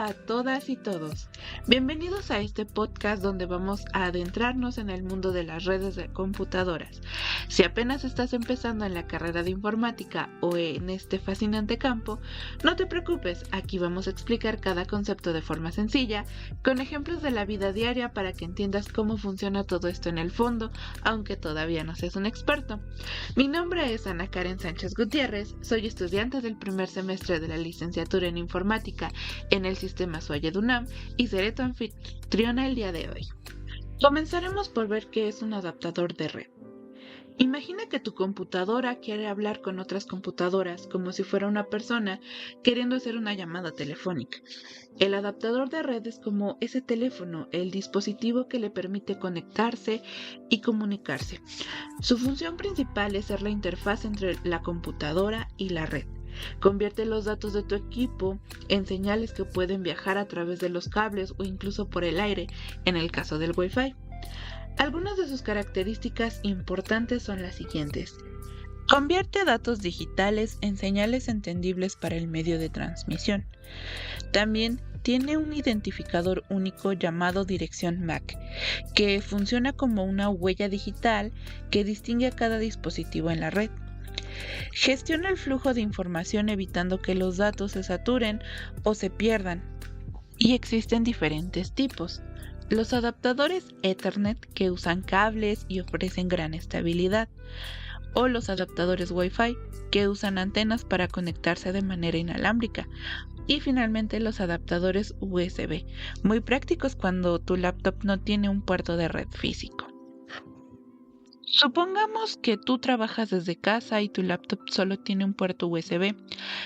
a todas y todos. Bienvenidos a este podcast donde vamos a adentrarnos en el mundo de las redes de computadoras. Si apenas estás empezando en la carrera de informática o en este fascinante campo, no te preocupes, aquí vamos a explicar cada concepto de forma sencilla, con ejemplos de la vida diaria para que entiendas cómo funciona todo esto en el fondo, aunque todavía no seas un experto. Mi nombre es Ana Karen Sánchez Gutiérrez, soy estudiante del primer semestre de la licenciatura en informática en el sistema SUAYED UNAM y seré tu anfitriona el día de hoy. Comenzaremos por ver qué es un adaptador de red. Imagina que tu computadora quiere hablar con otras computadoras como si fuera una persona queriendo hacer una llamada telefónica. El adaptador de red es como ese teléfono, el dispositivo que le permite conectarse y comunicarse. Su función principal es ser la interfaz entre la computadora y la red. Convierte los datos de tu equipo en señales que pueden viajar a través de los cables o incluso por el aire, en el caso del Wi-Fi. Algunas de sus características importantes son las siguientes. Convierte datos digitales en señales entendibles para el medio de transmisión. También tiene un identificador único llamado dirección MAC, que funciona como una huella digital que distingue a cada dispositivo en la red. Gestiona el flujo de información evitando que los datos se saturen o se pierdan. Y existen diferentes tipos. Los adaptadores Ethernet, que usan cables y ofrecen gran estabilidad, o los adaptadores Wi-Fi, que usan antenas para conectarse de manera inalámbrica, y finalmente los adaptadores USB, muy prácticos cuando tu laptop no tiene un puerto de red físico. Supongamos que tú trabajas desde casa y tu laptop solo tiene un puerto USB.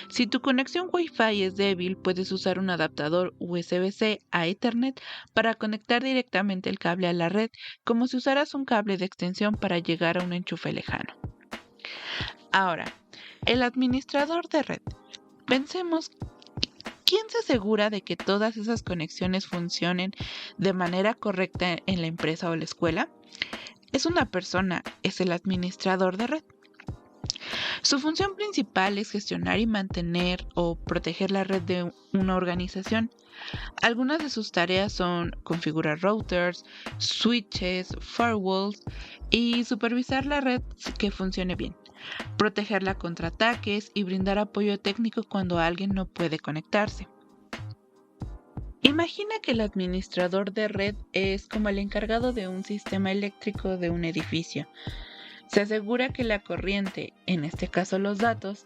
Si tu conexión Wi-Fi es débil, puedes usar un adaptador USB-C a Ethernet para conectar directamente el cable a la red, como si usaras un cable de extensión para llegar a un enchufe lejano. Ahora, el administrador de red. Pensemos, ¿quién se asegura de que todas esas conexiones funcionen de manera correcta en la empresa o la escuela? Es una persona, es el administrador de red. Su función principal es gestionar y mantener o proteger la red de una organización. Algunas de sus tareas son configurar routers, switches, firewalls y supervisar la red que funcione bien, protegerla contra ataques y brindar apoyo técnico cuando alguien no puede conectarse. Imagina que el administrador de red es como el encargado de un sistema eléctrico de un edificio. Se asegura que la corriente, en este caso los datos,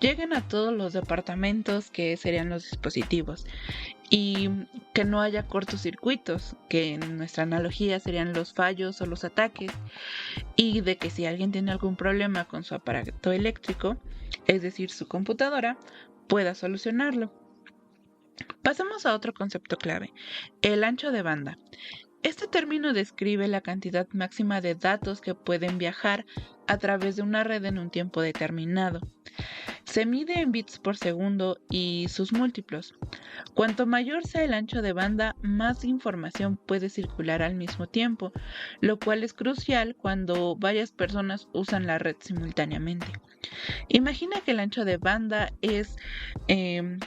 lleguen a todos los departamentos que serían los dispositivos y que no haya cortocircuitos, que en nuestra analogía serían los fallos o los ataques, y de que si alguien tiene algún problema con su aparato eléctrico, es decir, su computadora, pueda solucionarlo. Pasemos a otro concepto clave, el ancho de banda. Este término describe la cantidad máxima de datos que pueden viajar a través de una red en un tiempo determinado. Se mide en bits por segundo y sus múltiplos. Cuanto mayor sea el ancho de banda, más información puede circular al mismo tiempo, lo cual es crucial cuando varias personas usan la red simultáneamente. Imagina que el ancho de banda es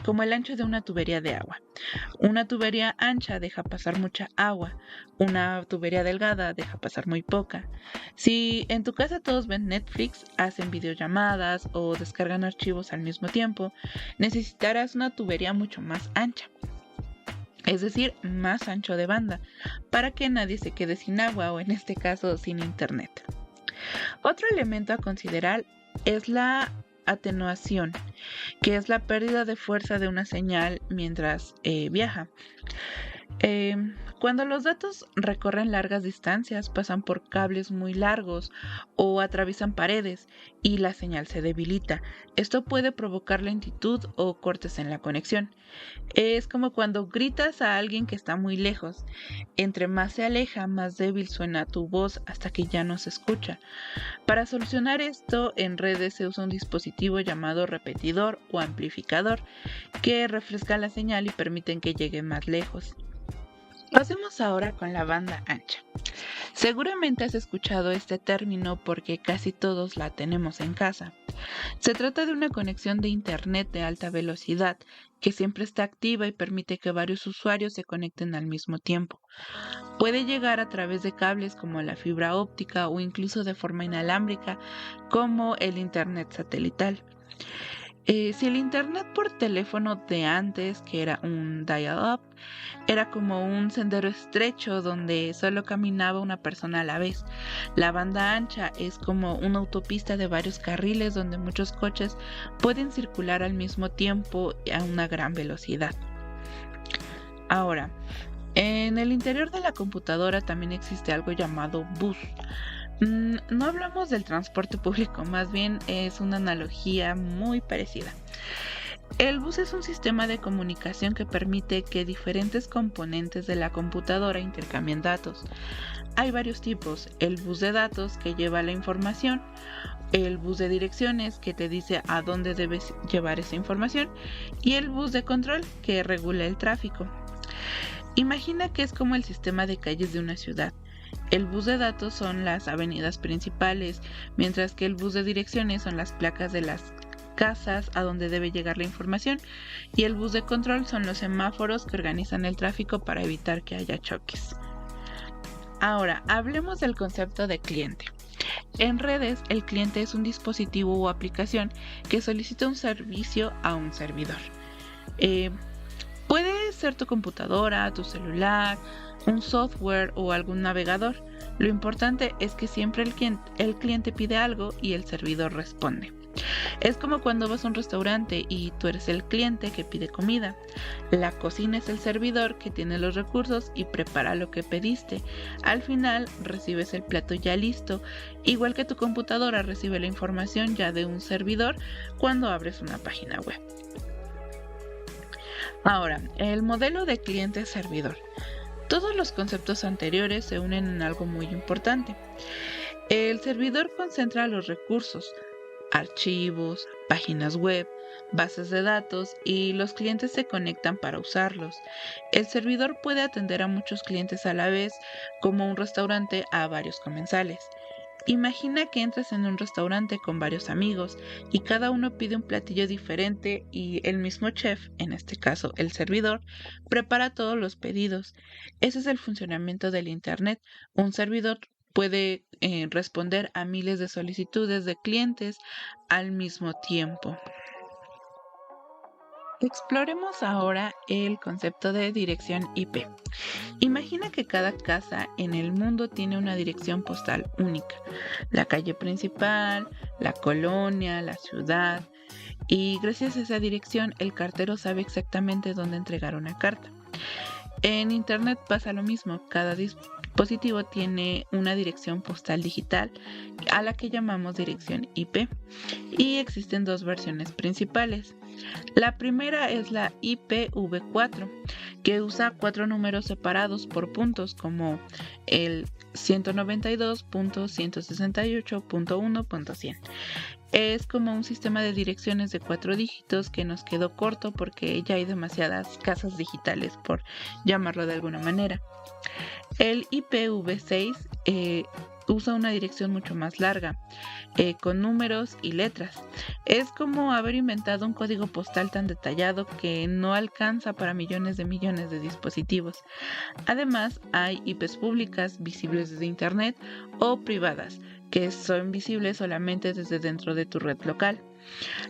como el ancho de una tubería de agua. Una tubería ancha deja pasar mucha agua, una tubería delgada deja pasar muy poca. Si en tu casa todos ven Netflix, hacen videollamadas o descargan archivos al mismo tiempo, necesitarás una tubería mucho más ancha, es decir, más ancho de banda, para que nadie se quede sin agua o en este caso sin internet. Otro elemento a considerar es la atenuación, que es la pérdida de fuerza de una señal mientras viaja. Cuando los datos recorren largas distancias, pasan por cables muy largos o atraviesan paredes y la señal se debilita. Esto puede provocar lentitud o cortes en la conexión. Es como cuando gritas a alguien que está muy lejos. Entre más se aleja, más débil suena tu voz hasta que ya no se escucha. Para solucionar esto, en redes se usa un dispositivo llamado repetidor o amplificador que refresca la señal y permiten que llegue más lejos. Pasemos ahora con la banda ancha. Seguramente has escuchado este término porque casi todos la tenemos en casa. Se trata de una conexión de Internet de alta velocidad que siempre está activa y permite que varios usuarios se conecten al mismo tiempo. Puede llegar a través de cables como la fibra óptica o incluso de forma inalámbrica como el Internet satelital. Si el Internet por teléfono de antes, que era un dial-up, era como un sendero estrecho donde solo caminaba una persona a la vez. La banda ancha es como una autopista de varios carriles donde muchos coches pueden circular al mismo tiempo a una gran velocidad. Ahora, en el interior de la computadora también existe algo llamado bus. No hablamos del transporte público, más bien es una analogía muy parecida. El bus es un sistema de comunicación que permite que diferentes componentes de la computadora intercambien datos. Hay varios tipos: el bus de datos, que lleva la información; el bus de direcciones, que te dice a dónde debes llevar esa información; y el bus de control, que regula el tráfico. Imagina que es como el sistema de calles de una ciudad. El bus de datos son las avenidas principales, mientras que el bus de direcciones son las placas de las casas a donde debe llegar la información, y el bus de control son los semáforos que organizan el tráfico para evitar que haya choques. Ahora, hablemos del concepto de cliente. En redes, el cliente es un dispositivo o aplicación que solicita un servicio a un servidor. Puede ser tu computadora, tu celular, un software o algún navegador. Lo importante es que siempre el cliente pide algo y el servidor responde. Es como cuando vas a un restaurante y tú eres el cliente que pide comida. La cocina es el servidor que tiene los recursos y prepara lo que pediste. Al final recibes el plato ya listo, igual que tu computadora recibe la información ya de un servidor cuando abres una página web. Ahora, el modelo de cliente-servidor. Todos los conceptos anteriores se unen en algo muy importante. El servidor concentra los recursos, archivos, páginas web, bases de datos, y los clientes se conectan para usarlos. El servidor puede atender a muchos clientes a la vez, como un restaurante a varios comensales. Imagina que entras en un restaurante con varios amigos y cada uno pide un platillo diferente y el mismo chef, en este caso el servidor, prepara todos los pedidos. Ese es el funcionamiento del Internet. Un servidor puede responder a miles de solicitudes de clientes al mismo tiempo. Exploremos ahora el concepto de dirección IP. Imagina que cada casa en el mundo tiene una dirección postal única: la calle principal, la colonia, la ciudad, y gracias a esa dirección el cartero sabe exactamente dónde entregar una carta. En Internet pasa lo mismo. Cada dispositivo tiene una dirección postal digital a la que llamamos dirección IP, y existen dos versiones principales. La primera es la IPv4, que usa 4 números separados por puntos, como el 192.168.1.100. Es como un sistema de direcciones de 4 dígitos que nos quedó corto porque ya hay demasiadas casas digitales, por llamarlo de alguna manera. El IPv6 usa una dirección mucho más larga, con números y letras. Es como haber inventado un código postal tan detallado que no alcanza para millones de dispositivos. Además, hay IPs públicas, visibles desde Internet, o privadas, que son visibles solamente desde dentro de tu red local.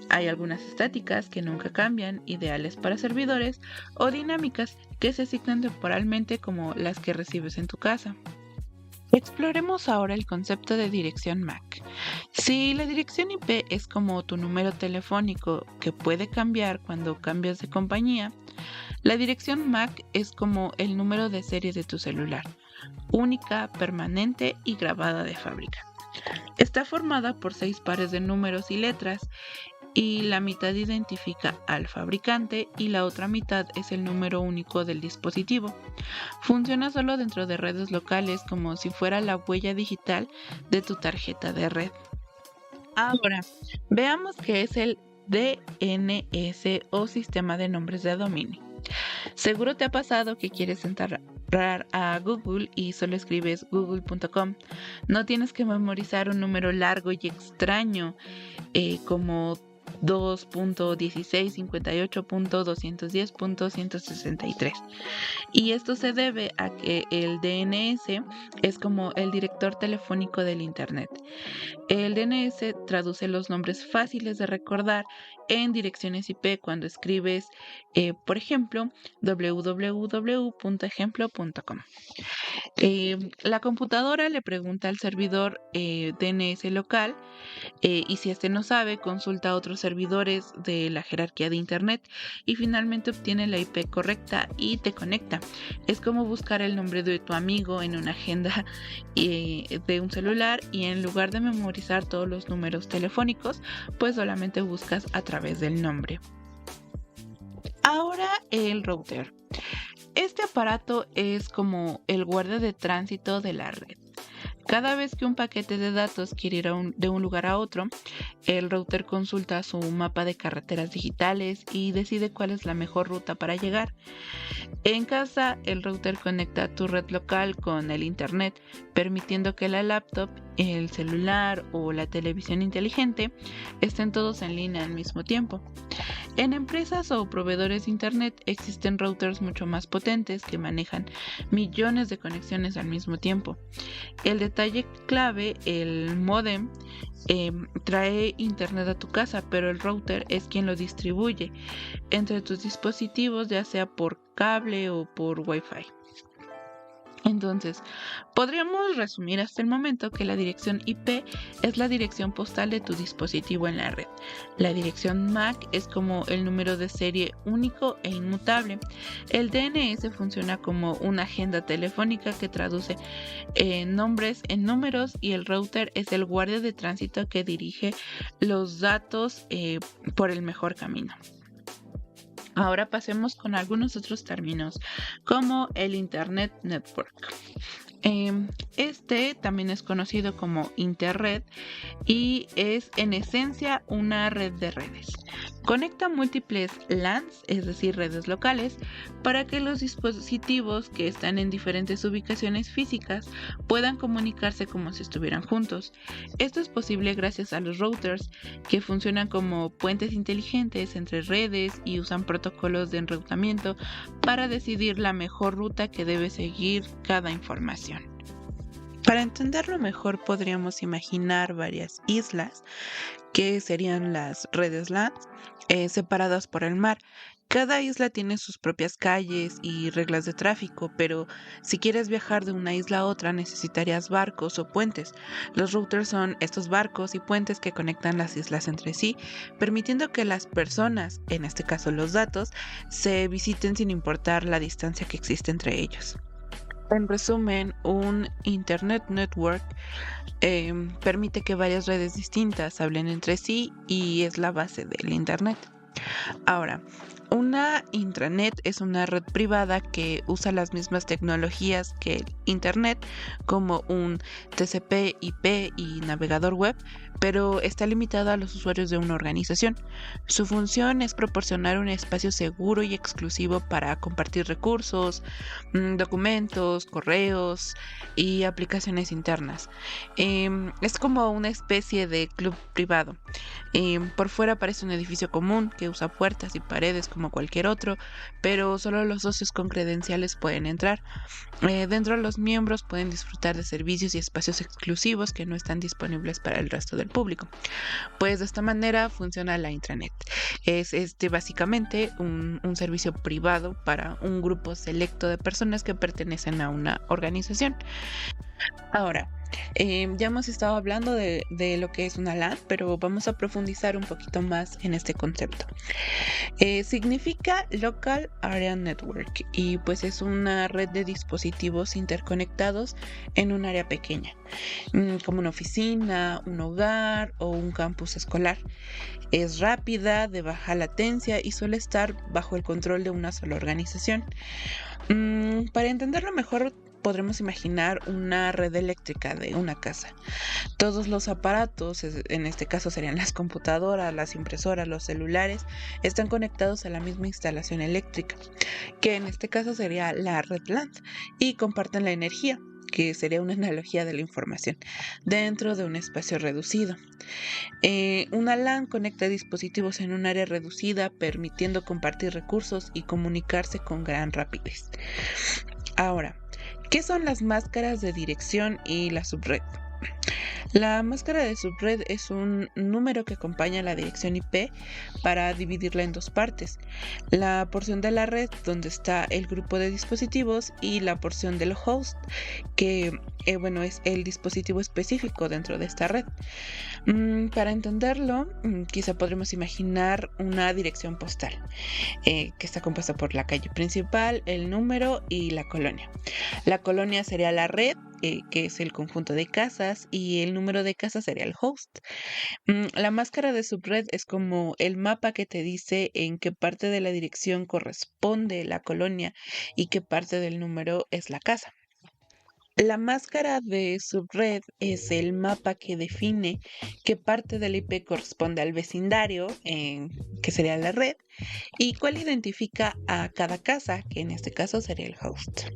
Hay algunas estáticas que nunca cambian, ideales para servidores, o dinámicas que se asignan temporalmente, como las que recibes en tu casa. Exploremos ahora el concepto de dirección MAC. Si la dirección IP es como tu número telefónico, que puede cambiar cuando cambias de compañía, la dirección MAC es como el número de serie de tu celular, única, permanente y grabada de fábrica. Está formada por 6 pares de números y letras, y la mitad identifica al fabricante y la otra mitad es el número único del dispositivo. Funciona solo dentro de redes locales, como si fuera la huella digital de tu tarjeta de red. Ahora, veamos qué es el DNS, o sistema de nombres de dominio. Seguro te ha pasado que quieres entrar a Google y solo escribes google.com. No tienes que memorizar un número largo y extraño como 2.1658.210.163. Y esto se debe a que el DNS es como el director telefónico del Internet. El DNS traduce los nombres fáciles de recordar en direcciones IP cuando escribes, por ejemplo, www.ejemplo.com. La computadora le pregunta al servidor DNS local y si este no sabe, consulta a otros servidores de la jerarquía de Internet y finalmente obtiene la IP correcta y te conecta. Es como buscar el nombre de tu amigo en una agenda de un celular y en lugar de memorizar todos los números telefónicos, pues solamente buscas a través del nombre. Ahora el router. Este aparato es como el guardia de tránsito de la red. Cada vez que un paquete de datos quiere ir de un lugar a otro, el router consulta su mapa de carreteras digitales y decide cuál es la mejor ruta para llegar. En casa, el router conecta tu red local con el Internet, permitiendo que la laptop, el celular o la televisión inteligente estén todos en línea al mismo tiempo. En empresas o proveedores de Internet existen routers mucho más potentes que manejan millones de conexiones al mismo tiempo. El detalle clave, el módem, trae Internet a tu casa, pero el router es quien lo distribuye entre tus dispositivos, ya sea por cable o por Wi-Fi. Entonces, podríamos resumir hasta el momento que la dirección IP es la dirección postal de tu dispositivo en la red. La dirección MAC es como el número de serie único e inmutable. El DNS funciona como una agenda telefónica que traduce nombres en números y el router es el guardia de tránsito que dirige los datos por el mejor camino. Ahora pasemos con algunos otros términos, como el Internet Network. Este también es conocido como Interred y es en esencia una red de redes. Conecta múltiples LANs, es decir, redes locales, para que los dispositivos que están en diferentes ubicaciones físicas puedan comunicarse como si estuvieran juntos. Esto es posible gracias a los routers, que funcionan como puentes inteligentes entre redes y usan protocolos de enrutamiento para decidir la mejor ruta que debe seguir cada información. Para entenderlo mejor podríamos imaginar varias islas que serían las redes LAN separadas por el mar. Cada isla tiene sus propias calles y reglas de tráfico, pero si quieres viajar de una isla a otra necesitarías barcos o puentes. Los routers son estos barcos y puentes que conectan las islas entre sí, permitiendo que las personas, en este caso los datos, se visiten sin importar la distancia que existe entre ellos. En resumen, un Internet Network permite que varias redes distintas hablen entre sí y es la base del Internet. Ahora, una intranet es una red privada que usa las mismas tecnologías que el Internet, como un TCP, IP y navegador web, pero está limitada a los usuarios de una organización. Su función es proporcionar un espacio seguro y exclusivo para compartir recursos, documentos, correos y aplicaciones internas. Es como una especie de club privado. Por fuera parece un edificio común que usa puertas y paredes como cualquier otro, pero solo los socios con credenciales pueden entrar. Dentro los miembros pueden disfrutar de servicios y espacios exclusivos que no están disponibles para el resto del público. Pues de esta manera funciona la intranet. Es básicamente un servicio privado para un grupo selecto de personas que pertenecen a una organización. Ahora, ya hemos estado hablando de lo que es una LAN, pero vamos a profundizar un poquito más en este concepto. Significa Local Area Network y pues es una red de dispositivos interconectados en un área pequeña, como una oficina, un hogar o un campus escolar. Es rápida, de baja latencia y suele estar bajo el control de una sola organización. Para entenderlo mejor, podremos imaginar una red eléctrica de una casa. Todos los aparatos, en este caso serían las computadoras, las impresoras, los celulares, están conectados a la misma instalación eléctrica, que en este caso sería la red LAN, y comparten la energía, que sería una analogía de la información, dentro de un espacio reducido. Una LAN conecta dispositivos en un área reducida, permitiendo compartir recursos y comunicarse con gran rapidez. Ahora, ¿qué son las máscaras de dirección y la subred? La máscara de subred es un número que acompaña la dirección IP para dividirla en dos partes: la porción de la red donde está el grupo de dispositivos y la porción del host, que es el dispositivo específico dentro de esta red. Para entenderlo, quizá podremos imaginar una dirección postal que está compuesta por la calle principal, el número y la colonia. La colonia sería la red, que es el conjunto de casas, y el número de casas sería el host. La máscara de subred es como el mapa que te dice en qué parte de la dirección corresponde la colonia y qué parte del número es la casa. La máscara de subred es el mapa que define qué parte del IP corresponde al vecindario, que sería la red, y cuál identifica a cada casa, que en este caso sería el host.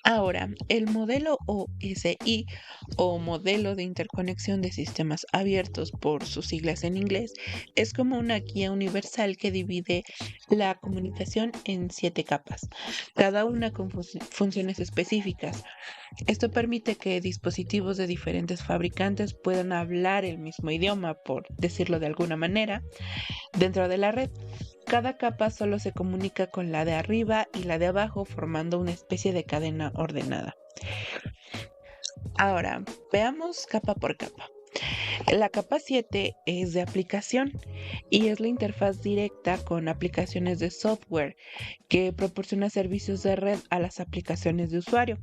Ahora, el modelo OSI, o Modelo de Interconexión de Sistemas Abiertos por sus siglas en inglés, es como una guía universal que divide la comunicación en 7 capas, cada una con funciones específicas. Esto permite que dispositivos de diferentes fabricantes puedan hablar el mismo idioma, por decirlo de alguna manera, dentro de la red. Cada capa solo se comunica con la de arriba y la de abajo, formando una especie de cadena ordenada. Ahora, veamos capa por capa. La capa 7 es de aplicación y es la interfaz directa con aplicaciones de software que proporciona servicios de red a las aplicaciones de usuario.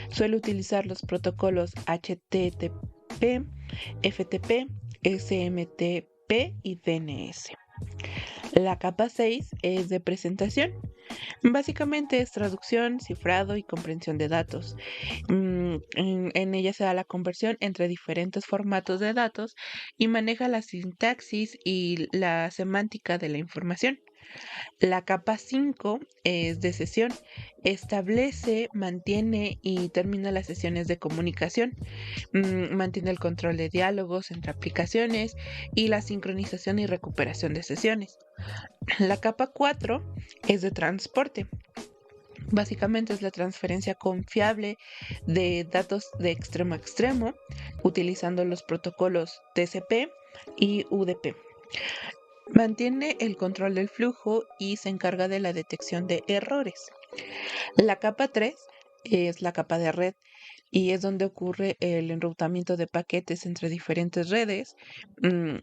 Suele utilizar los protocolos HTTP, FTP, SMTP y DNS. La capa 6 es de presentación. Básicamente es traducción, cifrado y comprensión de datos. En ella se da la conversión entre diferentes formatos de datos y maneja la sintaxis y la semántica de la información. La capa 5 es de sesión. Establece, mantiene y termina las sesiones de comunicación. Mantiene el control de diálogos entre aplicaciones y la sincronización y recuperación de sesiones. La capa 4 es de transporte. Básicamente es la transferencia confiable de datos de extremo a extremo, utilizando los protocolos TCP y UDP. Mantiene el control del flujo y se encarga de la detección de errores. La capa 3 es la capa de red y es donde ocurre el enrutamiento de paquetes entre diferentes redes.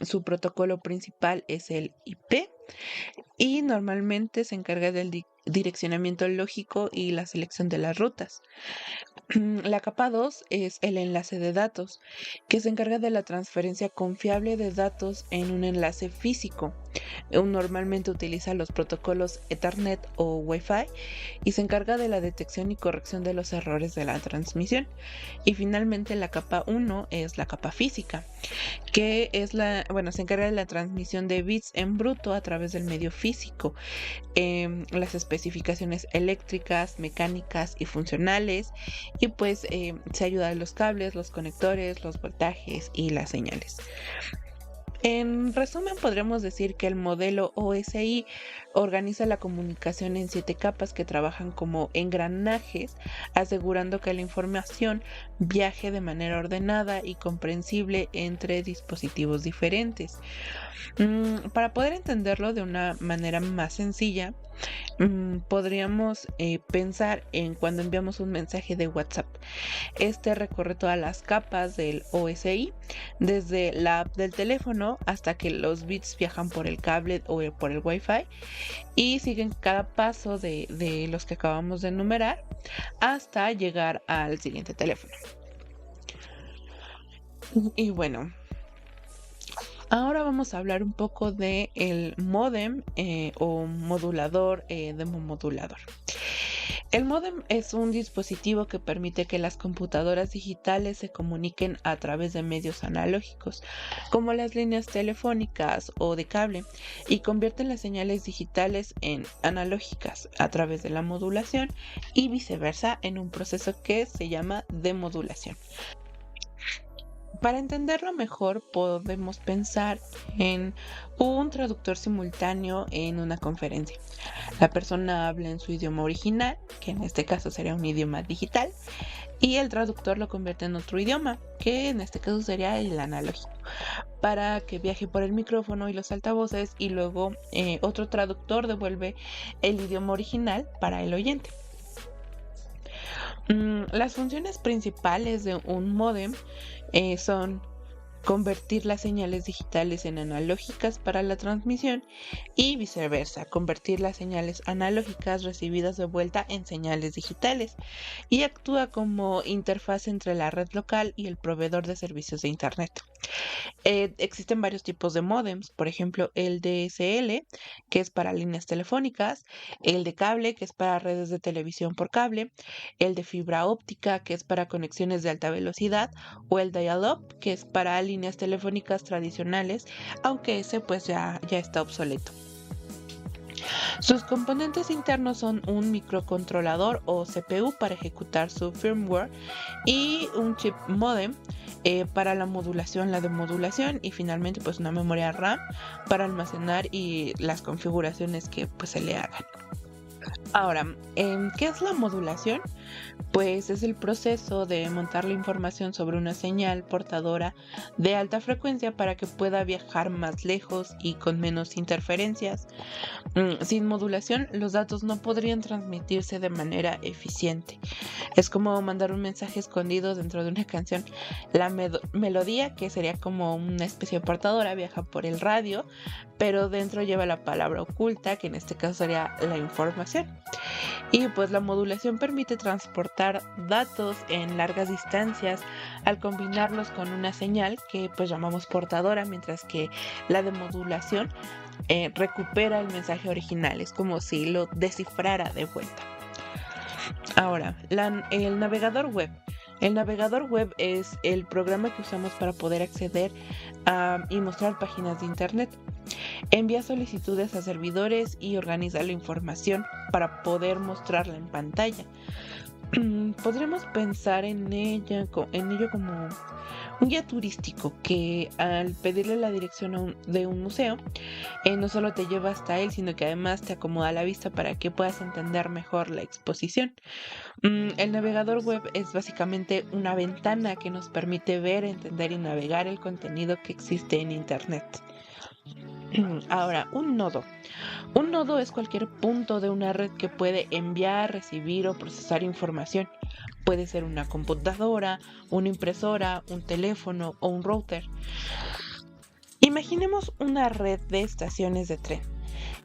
Su protocolo principal es el IP y normalmente se encarga del direccionamiento lógico y la selección de las rutas. La capa 2 es el enlace de datos, que se encarga de la transferencia confiable de datos en un enlace físico. Normalmente utiliza los protocolos Ethernet o Wi-Fi y se encarga de la detección y corrección de los errores de la transmisión. Y finalmente la capa 1 es la capa física, que es se encarga de la transmisión de bits en bruto a través del medio físico. Las especificaciones eléctricas, mecánicas y funcionales, y pues se ayuda de los cables, los conectores, los voltajes y las señales. En resumen, podremos decir que el modelo OSI organiza la comunicación en 7 capas que trabajan como engranajes, asegurando que la información viaje de manera ordenada y comprensible entre dispositivos diferentes. Para poder entenderlo de una manera más sencilla, podríamos pensar en cuando enviamos un mensaje de WhatsApp. Este recorre todas las capas del OSI, desde la app del teléfono hasta que los bits viajan por el cable o por el Wi-Fi y siguen cada paso de los que acabamos de enumerar hasta llegar al siguiente teléfono. Y bueno, ahora vamos a hablar un poco de el módem o modulador, demomodulador. El módem es un dispositivo que permite que las computadoras digitales se comuniquen a través de medios analógicos, como las líneas telefónicas o de cable, y convierten las señales digitales en analógicas a través de la modulación y viceversa en un proceso que se llama demodulación. Para entenderlo mejor, podemos pensar en un traductor simultáneo en una conferencia. La persona habla en su idioma original, que en este caso sería un idioma digital, y el traductor lo convierte en otro idioma, que en este caso sería el analógico, para que viaje por el micrófono y los altavoces, y luego otro traductor devuelve el idioma original para el oyente. Las funciones principales de un módem son convertir las señales digitales en analógicas para la transmisión y viceversa, convertir las señales analógicas recibidas de vuelta en señales digitales, y actúa como interfaz entre la red local y el proveedor de servicios de Internet. Existen varios tipos de módems, por ejemplo, el DSL, que es para líneas telefónicas, el de cable, que es para redes de televisión por cable, el de fibra óptica, que es para conexiones de alta velocidad, o el dial-up, que es para líneas telefónicas tradicionales, aunque ese pues ya está obsoleto. Sus componentes internos son un microcontrolador o CPU para ejecutar su firmware y un chip modem para la modulación, la demodulación, y finalmente pues una memoria RAM para almacenar y las configuraciones que pues se le hagan. Ahora, ¿qué es la modulación? Pues es el proceso de montar la información sobre una señal portadora de alta frecuencia para que pueda viajar más lejos y con menos interferencias. Sin modulación, los datos no podrían transmitirse de manera eficiente. Es como mandar un mensaje escondido dentro de una canción. La melodía, que sería como una especie de portadora, viaja por el radio, pero dentro lleva la palabra oculta, que en este caso sería la información. Y pues la modulación permite transportar datos en largas distancias al combinarlos con una señal que pues llamamos portadora, mientras que la demodulación recupera el mensaje original. Es como si lo descifrara de vuelta. Ahora, el navegador web. El navegador web es el programa que usamos para poder acceder y mostrar páginas de internet. Envía solicitudes a servidores y organiza la información para poder mostrarla en pantalla. Podremos pensar en ello como un guía turístico que, al pedirle la dirección de un museo, no solo te lleva hasta él, sino que además te acomoda la vista para que puedas entender mejor la exposición. El navegador web es básicamente una ventana que nos permite ver, entender y navegar el contenido que existe en Internet. Ahora, un nodo. Un nodo es cualquier punto de una red que puede enviar, recibir o procesar información. Puede ser una computadora, una impresora, un teléfono o un router. Imaginemos una red de estaciones de tren.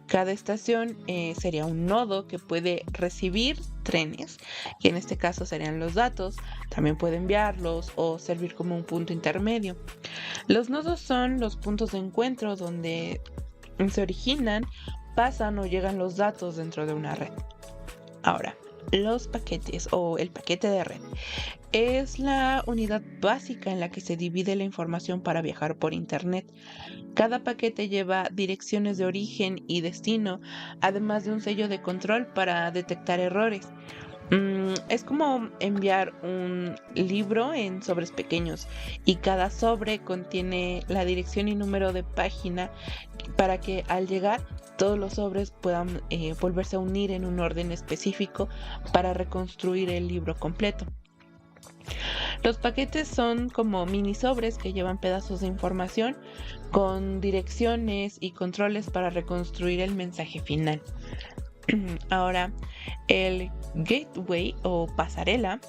Cada estación sería un nodo que puede recibir trenes, que en este caso serían los datos, también puede enviarlos o servir como un punto intermedio. Los nodos son los puntos de encuentro donde se originan, pasan o llegan los datos dentro de una red. Ahora, los paquetes o el paquete de red es la unidad básica en la que se divide la información para viajar por Internet. Cada paquete lleva direcciones de origen y destino, además de un sello de control para detectar errores. Es como enviar un libro en sobres pequeños, y cada sobre contiene la dirección y número de página para que al llegar todos los sobres puedan volverse a unir en un orden específico para reconstruir el libro completo. Los paquetes son como mini sobres que llevan pedazos de información con direcciones y controles para reconstruir el mensaje final. Ahora, el gateway o pasarela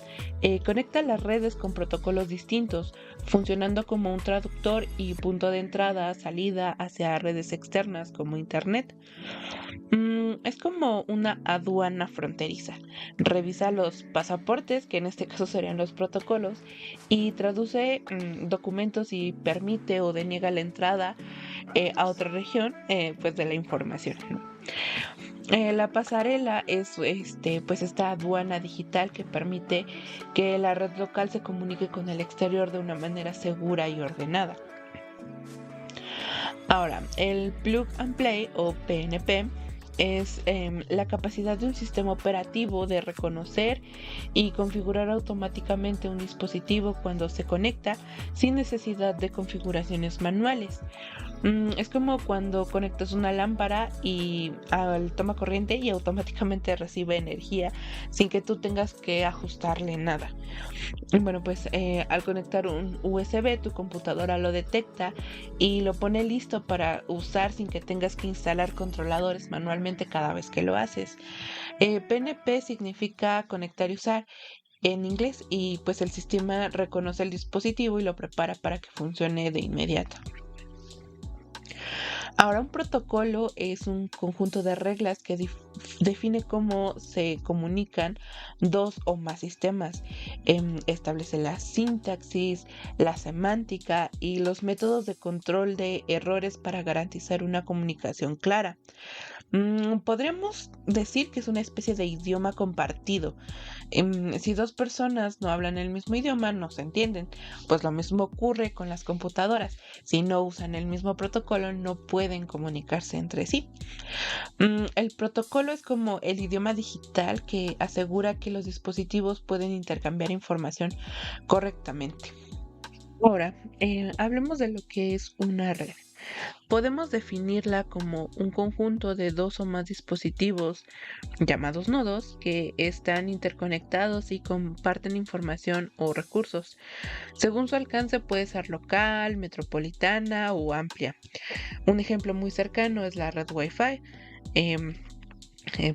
conecta las redes con protocolos distintos, funcionando como un traductor y punto de entrada-salida hacia redes externas como Internet. Es como una aduana fronteriza. Revisa los pasaportes, que en este caso serían los protocolos, y traduce documentos y permite o deniega la entrada a otra región pues de la información, ¿no? La pasarela es pues esta aduana digital que permite que la red local se comunique con el exterior de una manera segura y ordenada. Ahora, el Plug and Play o PNP es la capacidad de un sistema operativo de reconocer y configurar automáticamente un dispositivo cuando se conecta sin necesidad de configuraciones manuales. Es como cuando conectas una lámpara y toma corriente y automáticamente recibe energía sin que tú tengas que ajustarle nada. Bueno, pues al conectar un USB, tu computadora lo detecta y lo pone listo para usar sin que tengas que instalar controladores manualmente cada vez que lo haces. PNP significa conectar y usar en inglés, y pues el sistema reconoce el dispositivo y lo prepara para que funcione de inmediato. Ahora, un protocolo es un conjunto de reglas que define cómo se comunican dos o más sistemas. Establece la sintaxis, la semántica y los métodos de control de errores para garantizar una comunicación clara. Podríamos decir que es una especie de idioma compartido. Si dos personas no hablan el mismo idioma, no se entienden. Pues lo mismo ocurre con las computadoras. Si no usan el mismo protocolo, no pueden comunicarse entre sí. El protocolo es como el idioma digital que asegura que los dispositivos pueden intercambiar información correctamente. Ahora, hablemos de lo que es una red. Podemos definirla como un conjunto de dos o más dispositivos llamados nodos que están interconectados y comparten información o recursos. Según su alcance puede ser local, metropolitana o amplia. Un ejemplo muy cercano es la red Wi-Fi.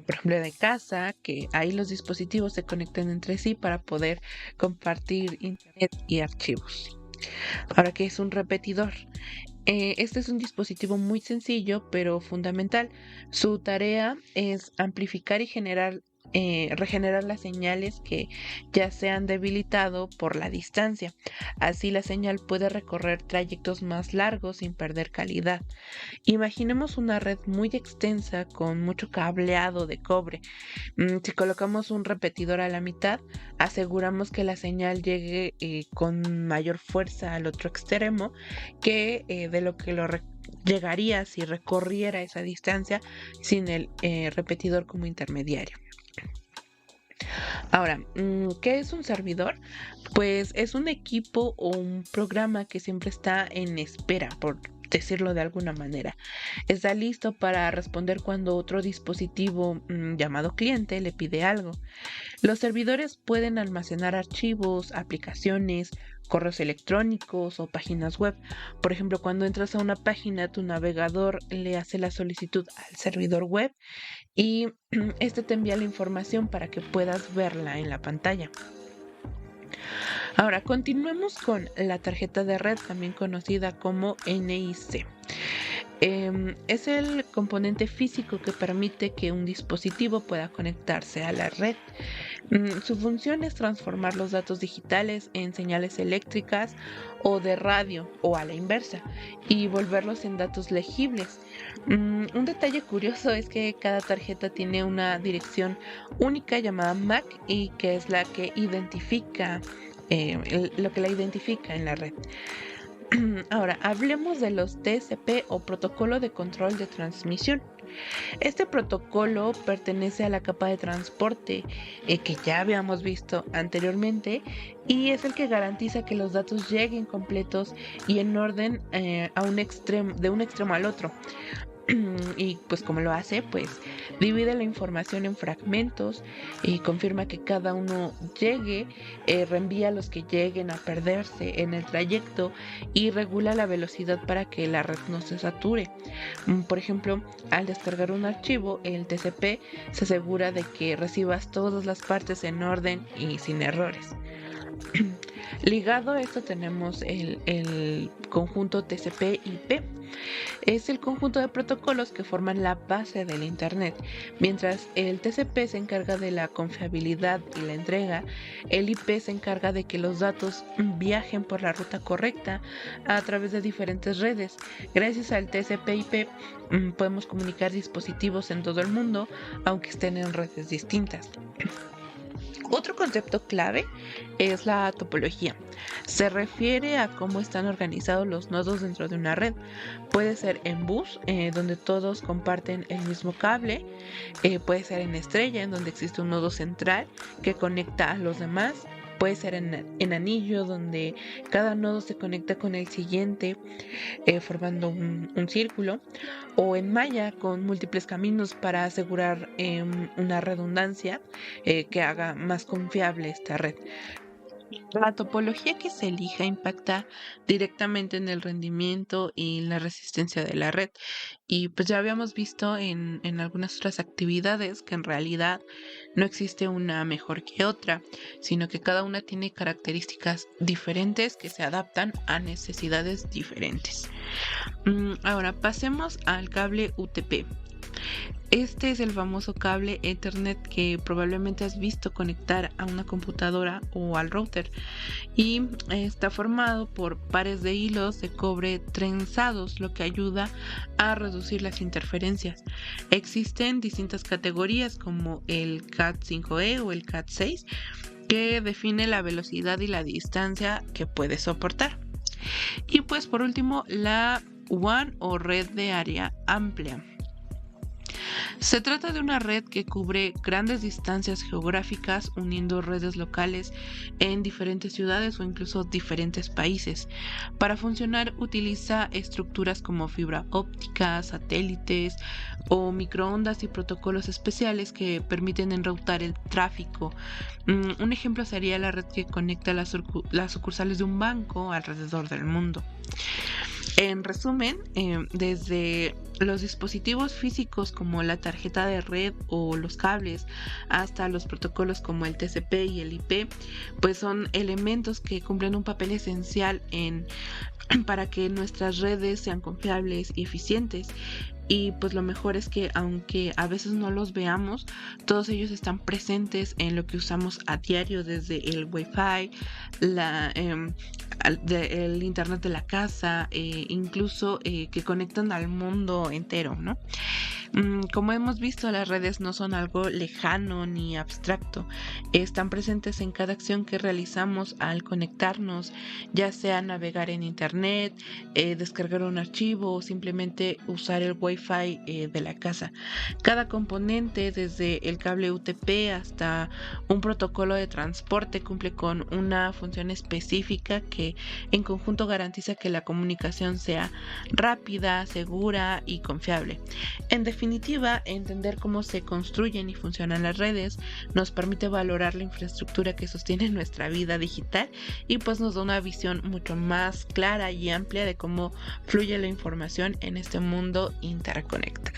Por ejemplo, de casa, que ahí los dispositivos se conectan entre sí para poder compartir internet y archivos. Ahora, ¿qué es un repetidor? Este es un dispositivo muy sencillo pero fundamental. Su tarea es amplificar y regenerar las señales que ya se han debilitado por la distancia. Así la señal puede recorrer trayectos más largos sin perder calidad. Imaginemos una red muy extensa con mucho cableado de cobre. Si colocamos un repetidor a la mitad, aseguramos que la señal llegue con mayor fuerza al otro extremo que de lo que llegaría si recorriera esa distancia sin el repetidor como intermediario. Ahora, ¿qué es un servidor? Pues es un equipo o un programa que siempre está en espera, por decirlo de alguna manera. Está listo para responder cuando otro dispositivo llamado cliente le pide algo. Los servidores pueden almacenar archivos, aplicaciones, correos electrónicos o páginas web. Por ejemplo, cuando entras a una página, tu navegador le hace la solicitud al servidor web y este te envía la información para que puedas verla en la pantalla. Ahora, continuemos con la tarjeta de red, también conocida como NIC. Es el componente físico que permite que un dispositivo pueda conectarse a la red. Su función es transformar los datos digitales en señales eléctricas o de radio o a la inversa y volverlos en datos legibles. Un detalle curioso es que cada tarjeta tiene una dirección única llamada MAC y que es la que identifica lo que la identifica en la red. Ahora, hablemos de los TCP o protocolo de control de transmisión. Este protocolo pertenece a la capa de transporte que ya habíamos visto anteriormente y es el que garantiza que los datos lleguen completos y en orden de un extremo al otro. Y pues como lo hace, pues divide la información en fragmentos y confirma que cada uno llegue, reenvía los que lleguen a perderse en el trayecto y regula la velocidad para que la red no se sature. Por ejemplo, al descargar un archivo, el TCP se asegura de que recibas todas las partes en orden y sin errores. Ligado a esto tenemos el conjunto TCP/IP. Es el conjunto de protocolos que forman la base del Internet. Mientras el TCP se encarga de la confiabilidad y la entrega, el IP se encarga de que los datos viajen por la ruta correcta a través de diferentes redes. Gracias al TCP/IP podemos comunicar dispositivos en todo el mundo, aunque estén en redes distintas. Otro concepto clave es la topología. Se refiere a cómo están organizados los nodos dentro de una red. Puede ser en bus, donde todos comparten el mismo cable. Puede ser en estrella, en donde existe un nodo central que conecta a los demás. Puede ser en anillo, donde cada nodo se conecta con el siguiente, formando un círculo, o en malla con múltiples caminos para asegurar una redundancia que haga más confiable esta red. La topología que se elija impacta directamente en el rendimiento y la resistencia de la red. Y pues ya habíamos visto en algunas otras actividades que en realidad no existe una mejor que otra, sino que cada una tiene características diferentes que se adaptan a necesidades diferentes. Ahora pasemos al cable UTP. Este es el famoso cable Ethernet que probablemente has visto conectar a una computadora o al router, y está formado por pares de hilos de cobre trenzados, lo que ayuda a reducir las interferencias. Existen distintas categorías como el Cat5e o el Cat6, que define la velocidad y la distancia que puede soportar. Y pues por último, la WAN o red de área amplia. Se trata de una red que cubre grandes distancias geográficas, uniendo redes locales en diferentes ciudades o incluso diferentes países. Para funcionar utiliza estructuras como fibra óptica, satélites o microondas y protocolos especiales que permiten enrutar el tráfico. Un ejemplo sería la red que conecta las sucursales de un banco alrededor del mundo. En resumen, desde los dispositivos físicos como la tarjeta de red o los cables hasta los protocolos como el TCP y el IP, pues son elementos que cumplen un papel esencial para que nuestras redes sean confiables y eficientes. Y pues lo mejor es que aunque a veces no los veamos, todos ellos están presentes en lo que usamos a diario, desde el Wi-Fi, el internet de la casa, incluso que conectan al mundo entero, ¿no? Como hemos visto, las redes no son algo lejano ni abstracto. Están presentes en cada acción que realizamos al conectarnos, ya sea navegar en internet, descargar un archivo o simplemente usar el Wi-Fi de la casa. Cada componente, desde el cable UTP hasta un protocolo de transporte, cumple con una función específica que en conjunto garantiza que la comunicación sea rápida, segura y confiable. En definitiva, entender cómo se construyen y funcionan las redes nos permite valorar la infraestructura que sostiene nuestra vida digital, y pues nos da una visión mucho más clara y amplia de cómo fluye la información en este mundo interconectado.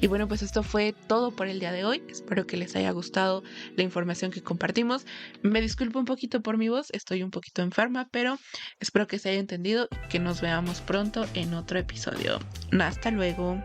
Y bueno, pues esto fue todo por el día de hoy. Espero que les haya gustado la información que compartimos. Me disculpo un poquito por mi voz, estoy un poquito enferma, pero espero que se haya entendido y que nos veamos pronto en otro episodio. Hasta luego.